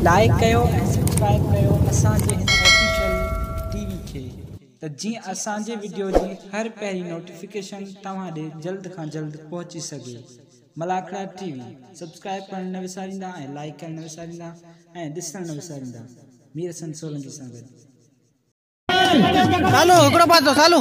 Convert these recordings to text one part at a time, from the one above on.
Like कयो subscribe कयो असांजे हिन ऑफिशियल टीवी खे त जीअं असांजे वीडियो जी हर पहिरीं नोटिफिकेशन तव्हां ॾे जल्द खां जल्द पहुची सघे। मलाखड़ा टीवी सब्सक्राइब करण न विसारींदा ऐं लाइक करण न विसारींदा ऐं ॾिसण न विसारींदा। मीर हसन सोलंकी सां गॾु सालो हिकिड़ो पासो सालो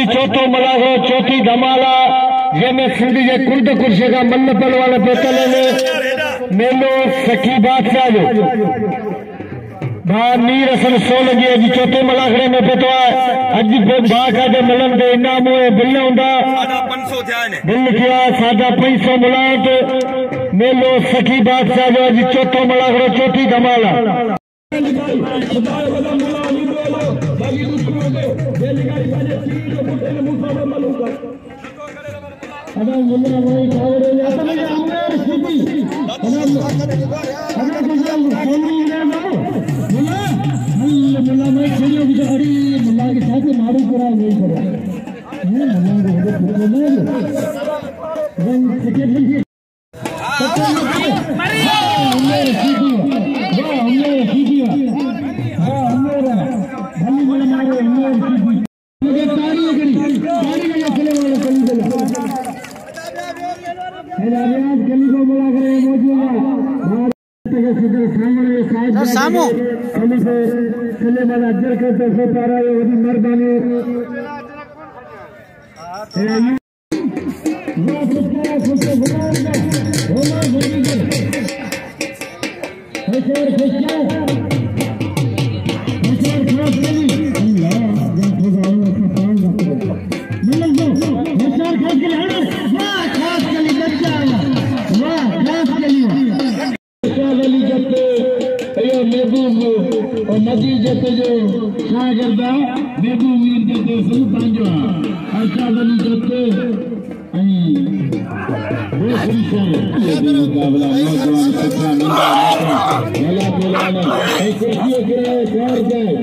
चौथो मलाखड़ो चौथी धमाला जंहिंमें सिंध जे कुर्द कुर्से खां मन पलवान पेतल में मेलो सखी बादशाह जो भाउ मीर हसन सोलंकी जी चौथे मलाखड़े में पहुतो आहे। अॼु भाउ खाते मिलन ते इनाम बिल हूंदा बिल थिया 550 मुलायत मेलो सखी बादशाह जो अॼु चौथो मलाखड़ो चौथी धमाला सामो नदी जते जो शागिर्दा महबूब मीर जते सुल्तान जो आशा वली जते वो संसार ये मुकाबला नौजवान सच्चा मिलता मेला बोलाना ऐसे किए करे प्यार जाए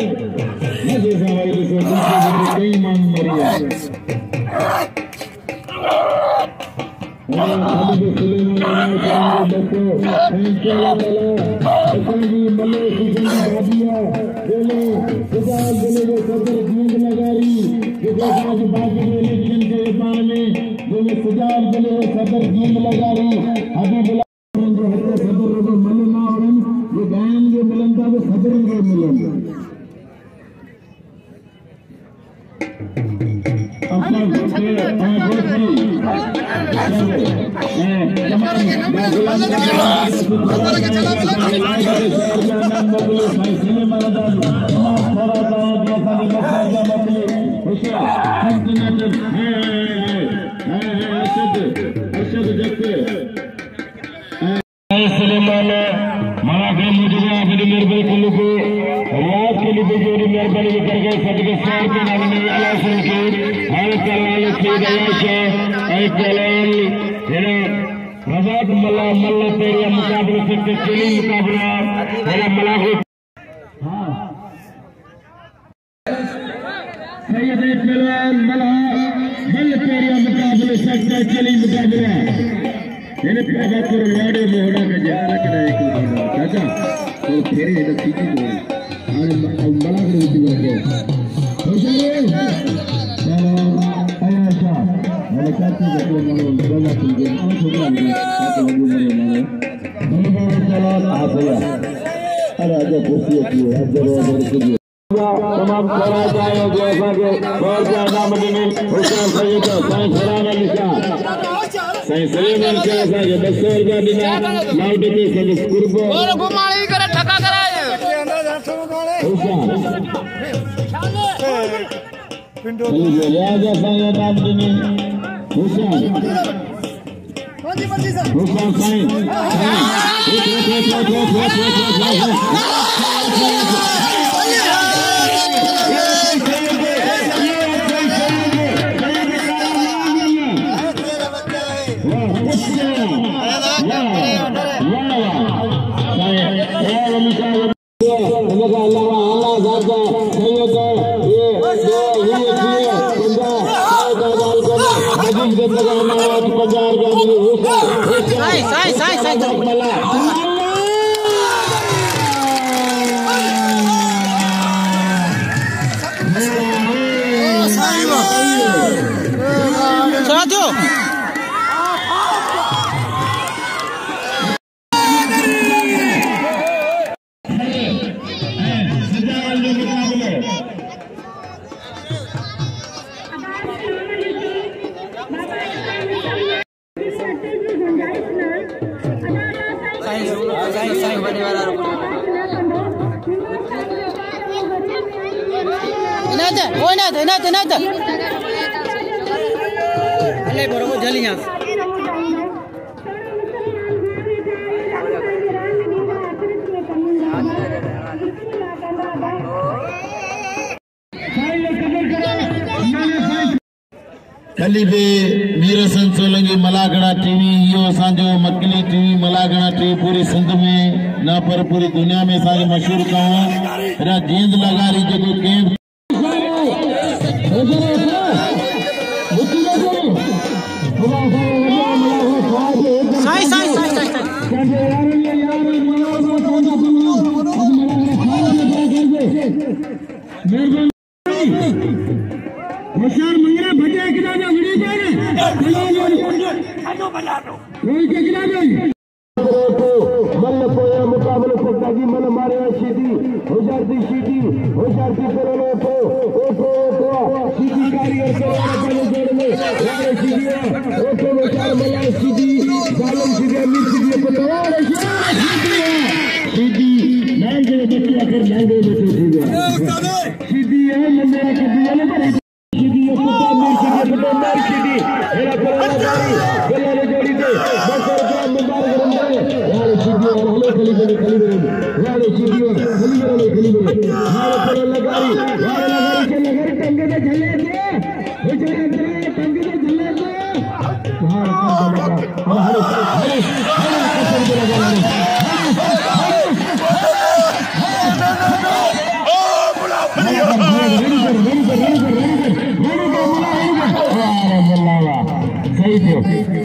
मजे सवाई को दूसरे कई मांग मरिया तमाम करा जाए जैसा के बहुत ज्यादा मदनी हुसैन सैयद साईं फरान अली शाह साईं सलीमान शाह साहब 200 रुपया दिना लाउड के सब कुर्बो और घुमाई करे ठका कराए कली बे मीरसन सोलंगी मलागड़ा टीवी यो सांजो मकली टीवी मलागड़ा टीवी पूरी सिंध में ना पर पूरी दुनिया में सारे मशहूर कहो रा जींद लगारी जो कैंप होशियार मंगरा भजा किला जा विड़ी मल पोया मुकाबले सत्ताजी मन मारे सीधी होशियार दी सीधी होशियार दी करो ओठो सीधी कारीगर को पहले जोड़ में यार सीधी ओठो होशियार मला सीधी जालम सीधी अमीर सीधी को नवार सीधी नाम के बच्चे कर मांगे बेटे सीधी है मंगरा के दिया ने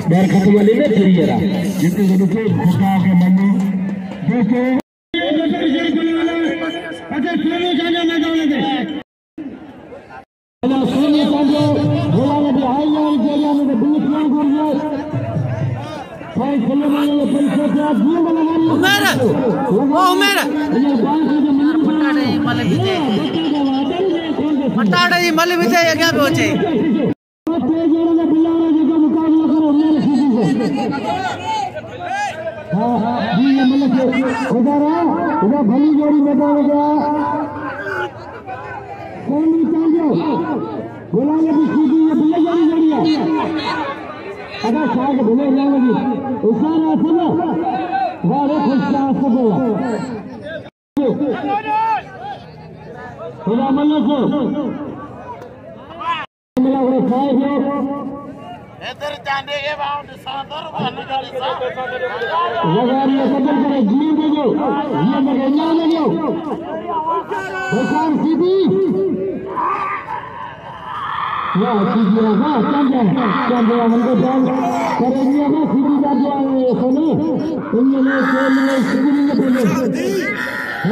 डर खत्म वाली में फिर जितने जन से खुदा के मन दोस्तों अच्छा सोने जाने में जाने दे अच्छा सोने जाने बोला ने हाई यार जेला में 20 लाख गुरजे भाई खेलने वाले पैसे से आज जीवन लगा उमेर मटाड़े मल विजय क्या पहुंचे उधर भली जोड़ी बता गया कौन बोला भी सीधी ये भले जोड़ी अगर शायद भले जाएगी उसारा सुनो वारे खुशा से बोला खुदा मल्ला को मिला वो खाए इधर जाने के बाद सादर वाले गाड़ी सा लगारी कदम करे जी दे दो ये मगर ना ले लो बेकार सीधी वाह सीधी वाह चंदा मंगो जान करेंगे ना सीधी जा जाए सोने इन्होंने चले सीधी ने बोले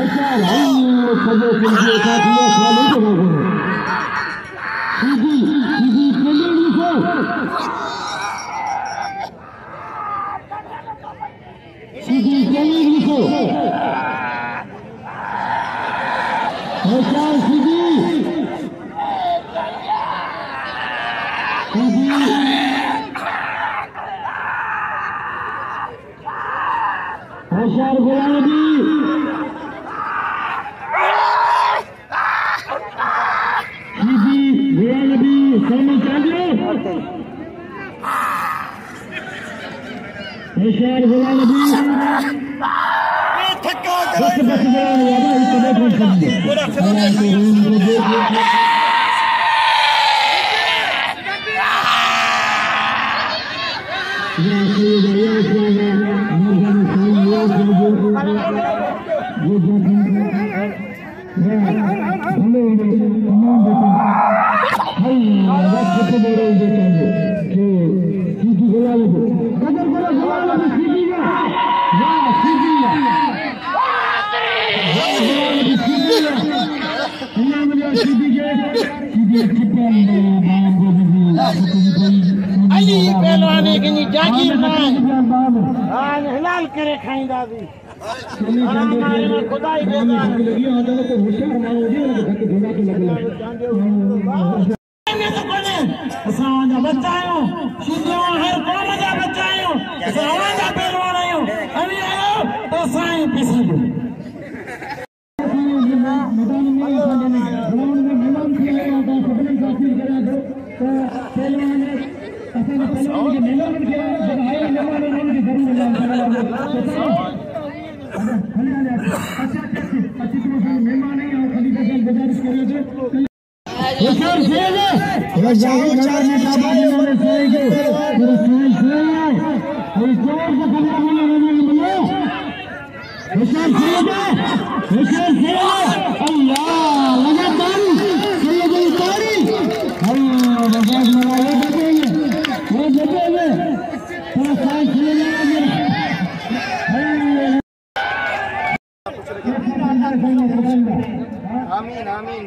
अच्छा हम सजो सीधी का दिया खाली तो सीधी सीधी चले लिखो सीधी चले लिखो होशियार सीधी सीधी होशियार गुलाबी सीधी निशान बुला लगी थक्का बस बुला यादा इतने कोई समझे अली पहलवान की जागी हिलाल करे खाईंदा भी खुदा ही असांजा बच्चा आहियूं हर क़ौम जा बच्चा आहियूं असां जा पहलवान आहियूं अभी आयो त असां पैसा ॾियो आमीन आमीन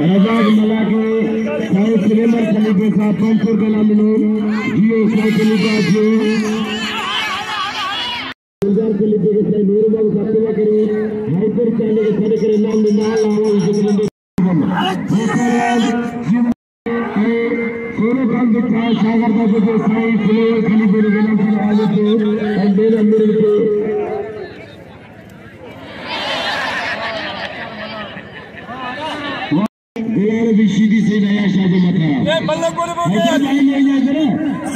आजाद मला के साइड सिनेमर खलीफे साहब 500 रुपये ना मिलो जियो साइड खलीफा जो गुजार खलीफे के साइड नूर बाबू साहब सेवा करे हाइपर चाले के साइड करे नाम ना लाओ जिंदगी सोनो काम दिखा सागर का जो साइड सिनेमर खलीफे के नाम से आले थे और मेरा मिल के सीधी से नया शादी मता ये बल्ले कोने बोल गया नहीं नहीं जरा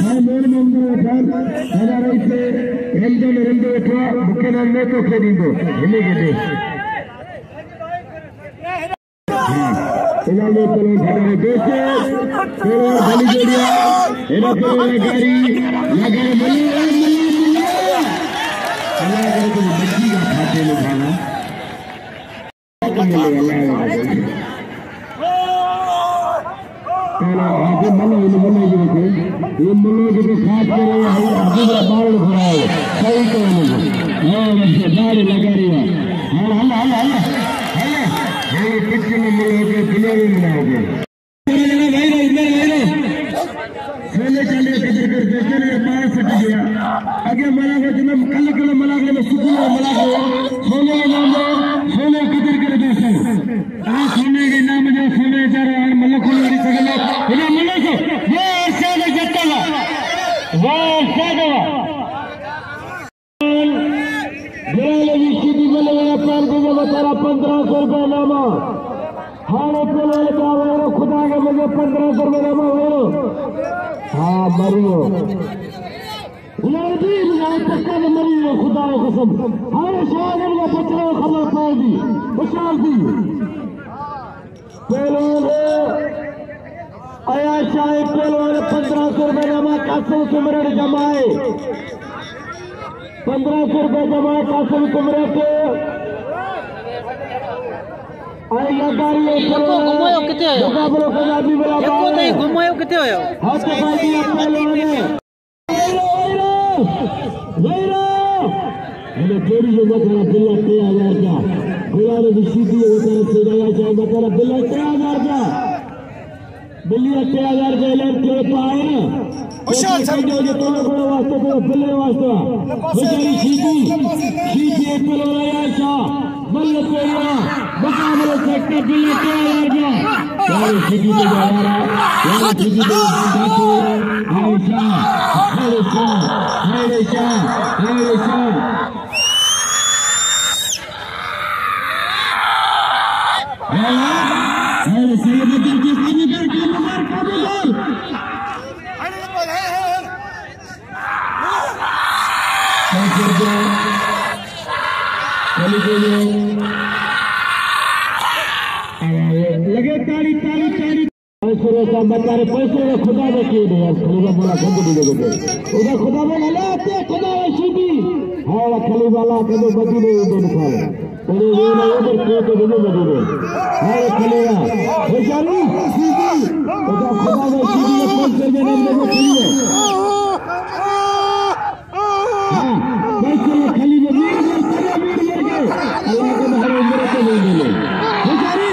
मैं मोर मंदर उठा हमारा इसे रंदो उठा मुके नाम में तो के दीदो हिले के दे इना में चलो हमारे बेटे तेरा बलि जोड़िया एना तेरा गाड़ी लगा मली अल्लाह करे तो बच्ची का खाते में खाना आगे मनो ये मनो जो खास करे आगे बाल खराब सही को नहीं दाढ़ी लगा रही है हल हल हल हल हल ये किचन में मनो के दिले में बनाओगे भाई इधर सोने चले कदर कर देखे ने बाहर फट गया आगे मना के जन्म कल मना के सुकून मना के सोने के नाम सोने कदर कर दे सोने के नाम जो सोने चार मल्ल खोल नहीं सकले इना मल्ल को वो अर्शद जत्तवा वो अर्शदवा बोले विश्व दी बोले पार को बता 1500 रुपए नामा हाणे पहले क्या वेरो खुदा के मुझे 1500 रुपए में वेरो हाँ मरियो जी पक्का में मरियो खुदा की कसम हाणे शायद इनका बचने खबर पाएगी होशियार थी पहले आया शायद पहले 1500 रुपए जमा कासिम कुमरे जमाए 1500 रुपए जमाए कासिम कुमरे के घुमायो किथे आयो घुमायो किथे आयो थोड़ी जगह बिल 3000 का गुलाब की सीधी होता है चाहिए मतलब बिल 3000 का बिल्ली 3000 का एलर्ट के पाए ना वास्ते तो बिल वास्ते बेचारी सीधी एक बिल वाला शाह बल्ल कोरिया मुकाबले सेक्टर बिल 3000 का यार सीधी पे जा रहा यार सीधी पे हमेशा लगे ताली बता पैसे खुदा देखिए खलीफा बोला उधर खुदा बोला खुदा सीधी हाँ खली वाला कदम बची नहीं उधर खलीफा बेचारी सीधी उधर खुदा में सीधी खली में अल्लाह के हरे उम्र को नहीं मिले बेचारी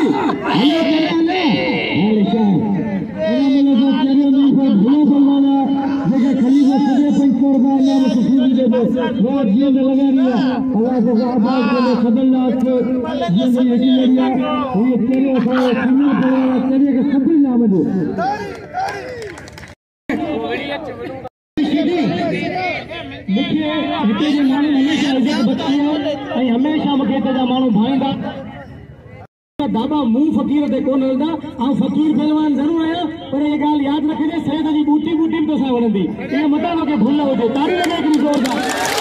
हमेशा मूंखे माण्हू भाईंदा दादा मुंह फकीर ते कोन हलंदा फकीर पहलवान ज़रूर आहियां पर ये ॻाल्हि यादि रखिजे शहद जी बूटी में तोसां वणंदी इन मथां मूंखे भुल हुजे तारी लॻे हिकिड़ी ज़ोरदार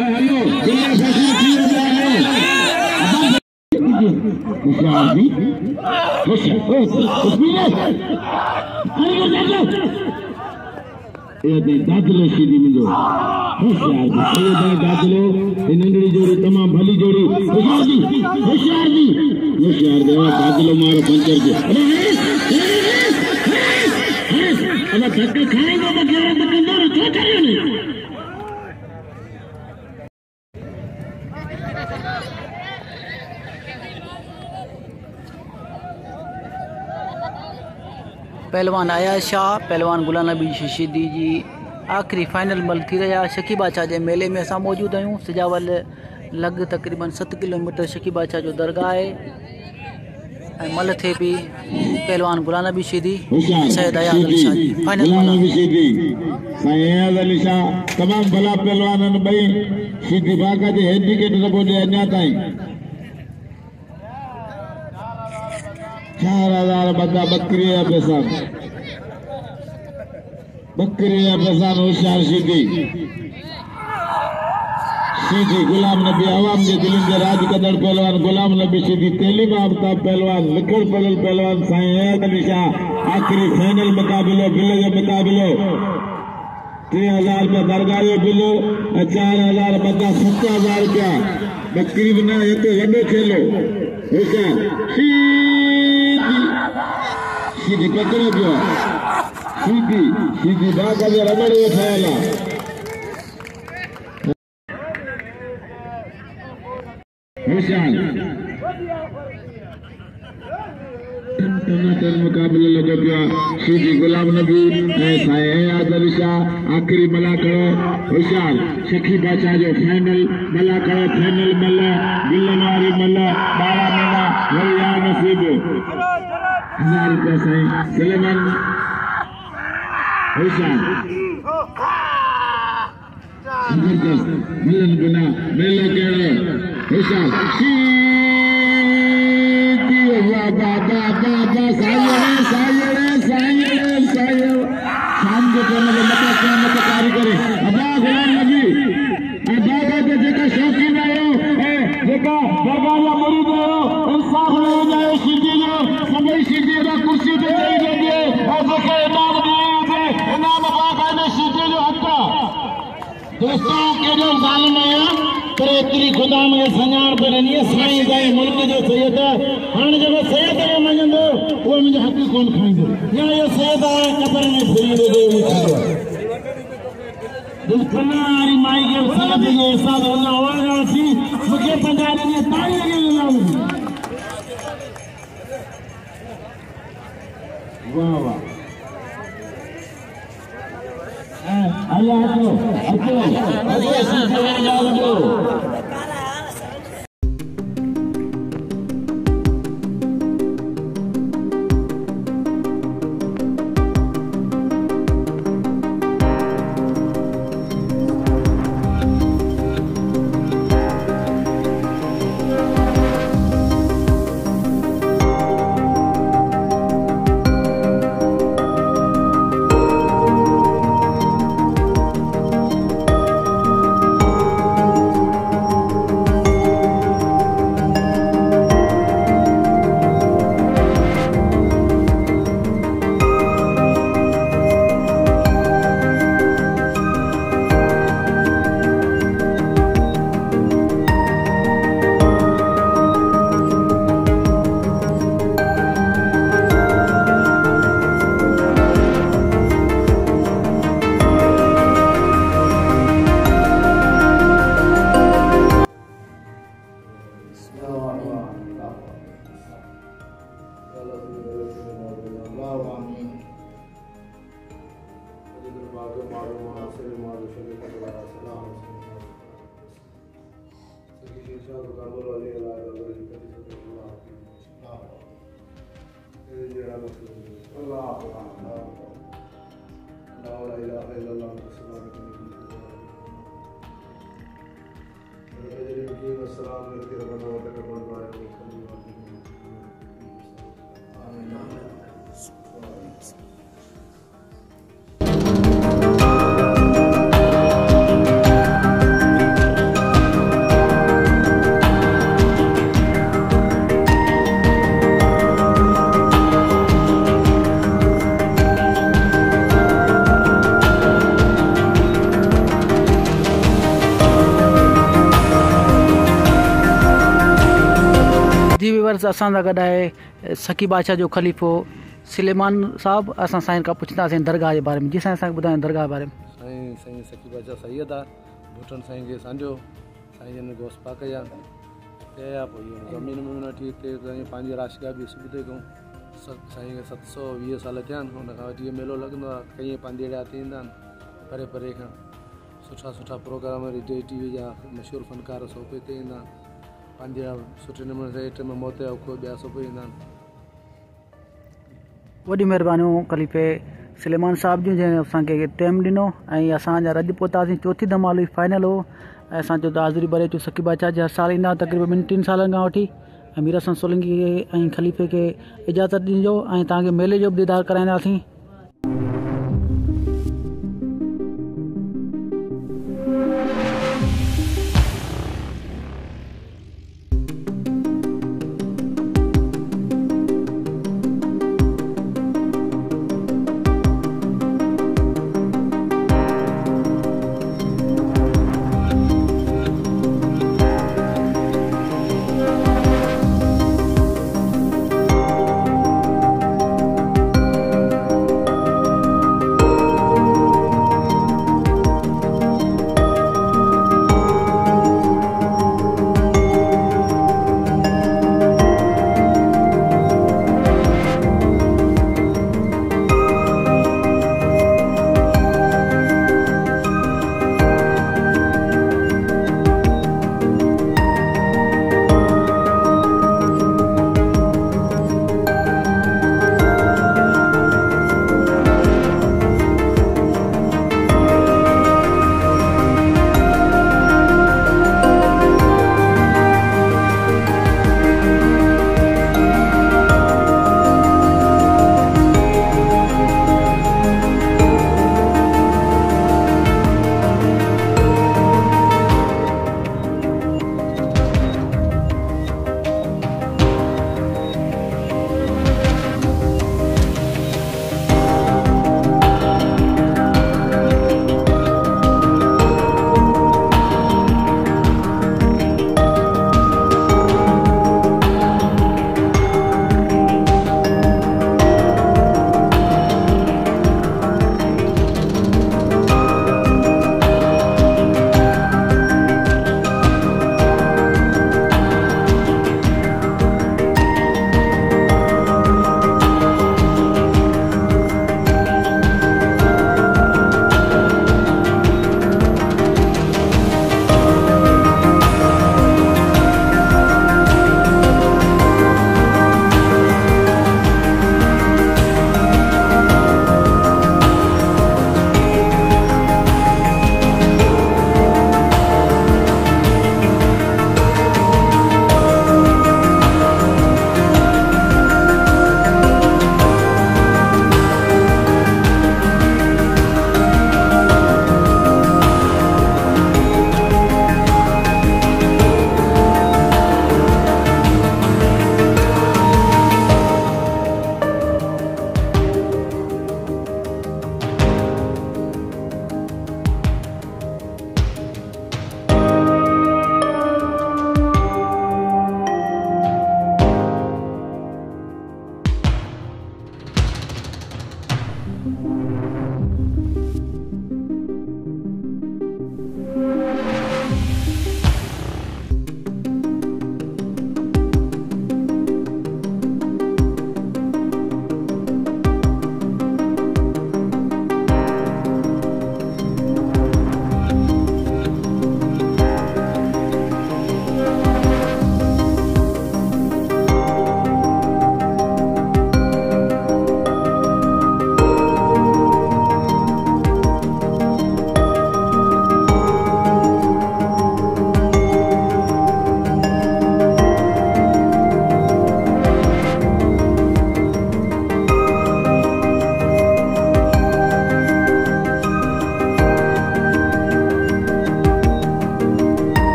हेलो दुनिया फैशन की हो गया है होशियार जी होशियार उसमें ये दादलो सीधी मुझे होशियार जी ये दादलो नंढड़ी जोड़ी तमाम भली जोड़ी होशियार जी होशियार देवा दादलो मारो पंचर के अब धक्के खाएंगे तो केवल दुकानदार क्या करेंगे पहलवान आया शाह पहलवान गुलाम नबी शशीदी जी आखिरी फाइनल मल थी रहा शकी बादशाह के मेले में असां मौजूद आहियूं सिजावल लग तकरीबन 7 किलोमीटर शकी बादशाह जो दरगाह है मल थे भी पहलवान गुलाम नबी शहीदी सैयद अयाज अली शाह जी फाइनल तमाम भला पहलवान भाई सीधी बागा जे हैंडीकेप सबो दे अञा ताईं 4000 बदा बकरी पैसा होशियार सीधी गुलाम नबी आवाम के दिल के राज कदर पहलवान गुलाम नबी सीधी तेलीम आफ्ताब पहलवान लिखल पढ़ल पहलवान साईं अयाज अली शाह आखिरी फाइनल मुकाबलो बिल जो मुकाबलो 3000 रुपया दरगाह जो बिल 4000 बदा 7000 रुपया बकरी बना ये तो वडो खेलो होशियार सीधी पकड़ो पियो सीधी बाग जो रगड़ ठाला होशियार टन मुकाबले लगे पिया सीधी गुलाम नबी साईं अयाज अली शाह आखिरी मला करो होशियार शकी बादशाह जो फाइनल मला करो फाइनल मल बिलन वारी मल 12 महीना वरी यार नसीब 1000 रुपया साईं सलेमान होशियार जबरदस्त मिलन गुना मेलो केड़ो होशियार बाबा शाम के टाइम में मत करे अबा गुलाम नबी अबा के जेका शौकीन आयो जेका दरगाह जा मुरीद आयो इंसाफ ले जाए सीधी जो सभी सीधी दा कुर्सी पे दे दे और जेके इनाम दिए इनाम पाक ने सीधी जो हक दोस्तों के जो जालिम आया पर इतनी खुदा में सञाण पे नहीं है साईं जाए मुल्क जो सैयद हाणे जो सैयद में मंगंदो वो मुझे हक कोन खाइंदो या ये सैयद है कब्र में फ्री दे दे दुश्मनारी माई के सैयद जो साथ अल्लाह वाला सी मुझे पंजाब में ताई लगे वाह वाह अल्लाह को व्यूअर्स असां सां गॾु आहे सखी बादशाह जो ख़लीफ़ो सुलेमान साहब। असां साईं खां पुछंदासीं दरगाह जे बारे में। जी साईं असांखे ॿुधायो दरगाह जे बारे में। साईं सखी बादशाह सैयद आहे, भुटन साईं खे सांडियो, साईं जन गोस पाक जा कया, पोइ इहो ज़मीन में वठी हिते पंहिंजी राशगा बि सुबुह कयूं। साईं खे 720 साल थिया आहिनि। हुन खां वठी मेलो लॻंदो आहे, कई पंहिंजे अहिड़ा थींदा आहिनि परे परे खां। सुठा प्रोग्राम रेडियो टीवी जा मशहूरु फ़नकार सभु हिते ईंदा आहिनि। पंहिंजे सुठे नमूने हेठ में मौत जा उखो ॿिया सभु ईंदा आहिनि। वॾी महिरबानियूं ख़लीफ़े सुलेमान साहब जूं जंहिं असांखे टाइम ॾिनो ऐं असांजा रज पहुतासीं। चौथी धमाल हुई, फाइनल हो ऐं असां चयो त हाज़िरी भरे अचूं। सखी बादशाह जा हर साल ईंदा तक़रीबन 2-3 सालनि खां वठी। ऐं मीर हसन सोलंकी ऐं ख़लीफ़े खे इजाज़त ॾिजो ऐं तव्हांखे मेले जो बि दीदार कराईंदासीं।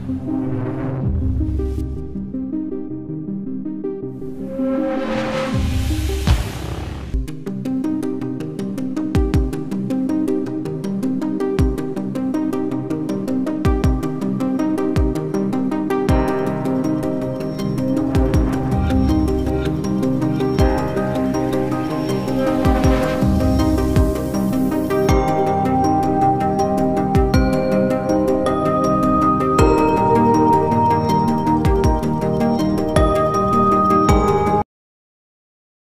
है।